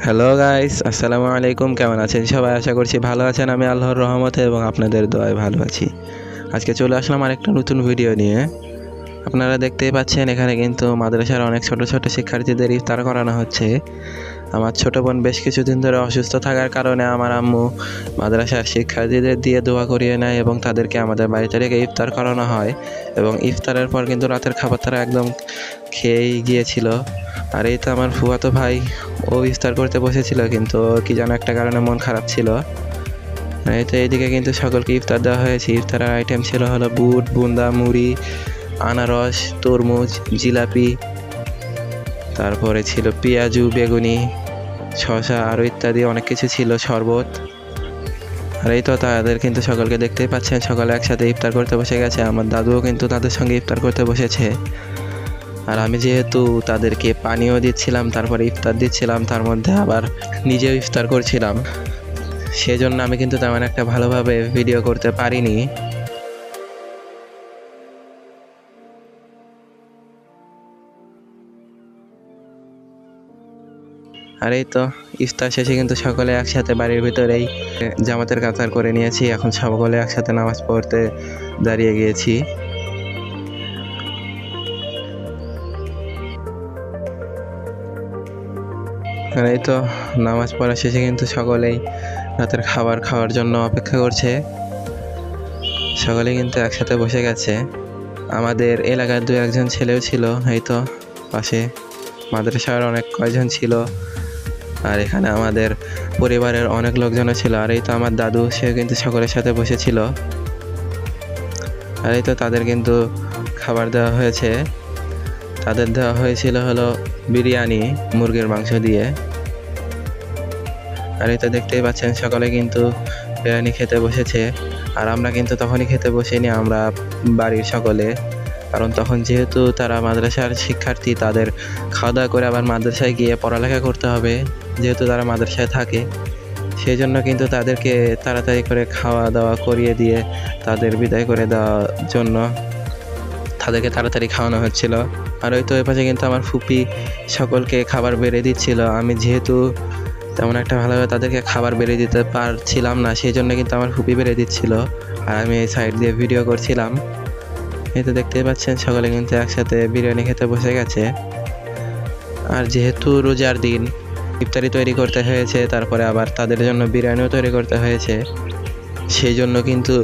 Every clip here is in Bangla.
হ্যালো গাইস, আসসালামু আলাইকুম। কেমন আছেন সবাই? আশা করছি ভালো আছেন। আমি আল্লাহর রহমতে এবং আপনাদের দোয়ায় ভালো আছি। আজকে চলে আসলাম আরেকটা নতুন ভিডিও নিয়ে। আপনারা দেখতেই পাচ্ছেন এখানে কিন্তু মাদ্রাসার অনেক ছোট ছোট শিক্ষার্থীদের ইফতার করানো হচ্ছে। আমার ছোট বোন বেশ কিছুদিন ধরে অসুস্থ থাকার কারণে আমার আম্মু মাদ্রাসার শিক্ষার্থীদের দিয়ে দোয়া করিয়ে নেয় এবং তাদেরকে আমাদের বাড়িতে রেখে ইফতার করানো হয়। এবং ইফতারের পর কিন্তু রাতের খাবার তারা একদম খেয়েই গিয়েছিল। আর এই তো আমার ফুফাতো ভাই, ও ইফতার করতে বসেছিল কিন্তু কি যেন একটা কারণে মন খারাপ ছিল। এই তো এইদিকে কিন্তু সকলকে ইফতার দেওয়া হয়েছে। ইফতারের আইটেম ছিল হলো বুট, বুন্দা, মুড়ি, আনারস, তরমুজ, জিলাপি, তারপরে ছিল পেঁয়াজু, বেগুনি, শসা আরও ইত্যাদি অনেক কিছু ছিল, শরবত। আর এই তো তাদের কিন্তু সকলকে দেখতেই পাচ্ছেন, সকালে একসাথে ইফতার করতে বসে গেছে। আমার দাদুও কিন্তু তাদের সঙ্গে ইফতার করতে বসেছে। আর আমি যেহেতু তাদেরকে পানিও দিচ্ছিলাম, তারপরে ইফতার দিচ্ছিলাম, তার মধ্যে আবার নিজেও ইফতার করছিলাম, সেজন্য আমি কিন্তু তেমন একটা ভালোভাবে ভিডিও করতে পারিনি। আর এই তো ইফতার শেষে কিন্তু সকলে একসাথে বাড়ির ভিতরেই জামাতের কাতার করে নিয়েছি। এখন সকলে একসাথে নামাজ পড়তে দাঁড়িয়ে গিয়েছি। আর এই তো নামাজ পড়া শেষে কিন্তু সকলেই রাতের খাবার খাওয়ার জন্য অপেক্ষা করছে। সকলে কিন্তু একসাথে বসে গেছে। আমাদের এলাকার দু একজন ছেলেও ছিল, এই তো পাশে মাদ্রাসার অনেক কয়জন ছিল। আর এখানে আমাদের পরিবারের অনেক লোকজনও ছিল। আর এই তো আমার দাদু, সেও কিন্তু সকলের সাথে বসেছিল। আর এই তো তাদের কিন্তু খাবার দেওয়া হয়েছে। তাদের দেওয়া হয়েছিল হলো বিরিয়ানি, মুরগির মাংস দিয়ে। আর এই তো দেখতেই পাচ্ছেন সকলে কিন্তু বিরিয়ানি খেতে বসেছে। আর আমরা কিন্তু তখনই খেতে বসিনি, আমরা বাড়ির সকলে, কারণ তখন যেহেতু তারা মাদ্রাসার শিক্ষার্থী, তাদের খাওয়া দাওয়া করে আবার মাদ্রাসায় গিয়ে পড়ালেখা করতে হবে, যেহেতু তারা মাদ্রাসায় থাকে। সেই জন্য কিন্তু তাদেরকে তাড়াতাড়ি করে খাওয়া দাওয়া করিয়ে দিয়ে তাদের বিদায় করে দেওয়ার জন্য তাদেরকে তাড়াতাড়ি খাওয়ানো হচ্ছিল। আর ওই তো ওই পাশে কিন্তু আমার ফুপি সকলকে খাবার বেড়ে দিচ্ছিল। আমি যেহেতু তেমন একটা ভালোভাবে তাদেরকে খাবার বেড়ে দিতে পারছিলাম না, সেই জন্য কিন্তু আমার ফুপি বেড়ে দিচ্ছিল আর আমি এই সাইড দিয়ে ভিডিও করছিলাম। এই তো দেখতেই পাচ্ছেন সকলে কিন্তু একসাথে বিরিয়ানি খেতে বসে গেছে। আর যেহেতু রোজার দিন ইফতারি তৈরি করতে হয়েছে, তারপরে আবার তাদের জন্য বিরিয়ানিও তৈরি করতে হয়েছে, সেই জন্য কিন্তু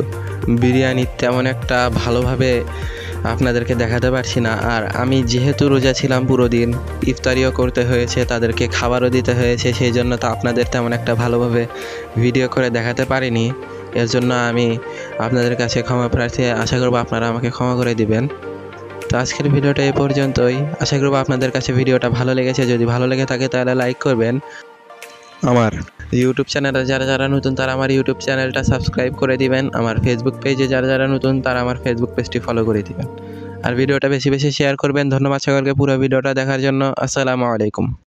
বিরিয়ানি তেমন একটা ভালোভাবে আপনাদেরকে দেখাতে পারছি না। আর আমি যেহেতু রোজা ছিলাম পুরো দিন, ইফতারিও করতে হয়েছে, তাদেরকে খাবারও দিতে হয়েছে, সেই জন্য তো আপনাদের তেমন একটা ভালোভাবে ভিডিও করে দেখাতে পারিনি। এর জন্য আমি আপনাদের কাছে ক্ষমা প্রার্থী, আশা করব আপনারা আমাকে ক্ষমা করে দিবেন। তো আজকের ভিডিওটা এই পর্যন্তই। আশা করব আপনাদের কাছে ভিডিওটা ভালো লেগেছে। যদি ভালো লেগে থাকে তাহলে লাইক করবেন। আমার ইউটিউব চ্যানেলে যারা যারা নতুন তারা আমার ইউটিউব চ্যানেলটা সাবস্ক্রাইব করে দিবেন। আমার ফেসবুক পেজে যারা যারা নতুন তারা আমার ফেসবুক পেজটি ফলো করে দিবেন। আর ভিডিওটা বেশি বেশি শেয়ার করবেন। ধন্যবাদ সকলকে পুরো ভিডিওটা দেখার জন্য। আসসালামু আলাইকুম।